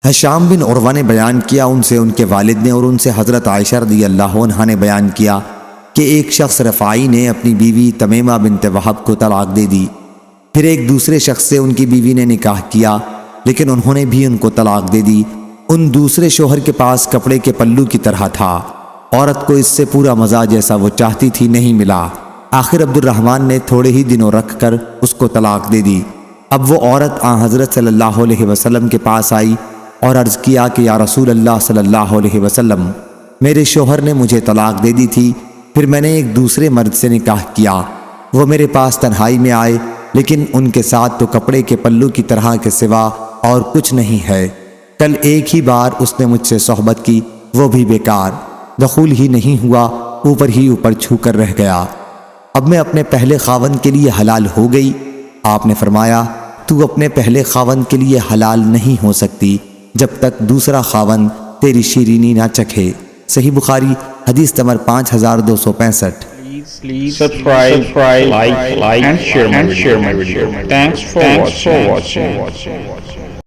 ہشام بن عروہ نے بیان کیا، ان سے ان کے والد نے اور ان سے حضرت عائشہ رضی اللہ عنہا نے بیان کیا کہ ایک شخص رفاعی نے اپنی بیوی تمیمہ بنت وہب کو طلاق دے دی۔ پھر ایک دوسرے شخص سے ان کی بیوی نے نکاح کیا، لیکن انہوں نے بھی ان کو طلاق دے دی۔ ان دوسرے شوہر کے پاس کپڑے کے پلو کی طرح تھا، عورت کو اس سے پورا مزہ جیسا وہ چاہتی تھی نہیں ملا۔ آخر عبد الرحمن نے تھوڑے ہی دنوں رکھ کر اس کو طلاق دے دی۔ اب وہ عورت آن حضرت صلی اللہ علیہ وسلم کے پاس آئی اور عرض کیا کہ یا رسول اللہ صلی اللہ علیہ وسلم، میرے شوہر نے مجھے طلاق دے دی تھی، پھر میں نے ایک دوسرے مرد سے نکاح کیا، وہ میرے پاس تنہائی میں آئے، لیکن ان کے ساتھ تو کپڑے کے پلو کی طرح کے سوا اور کچھ نہیں ہے۔ کل ایک ہی بار اس نے مجھ سے صحبت کی، وہ بھی بیکار، دخول ہی نہیں ہوا، اوپر ہی اوپر چھو کر رہ گیا۔ اب میں اپنے پہلے خاوند کے لیے حلال ہو گئی۔ آپ نے فرمایا، تو اپنے پہلے خاوند کے لیے حلال نہیں ہو سکتی جب تک دوسرا خاوند تیری شیرینی نہ چکھے۔ صحیح بخاری حدیث number 5265۔ Please subscribe, like, and share my video. Thanks for watching.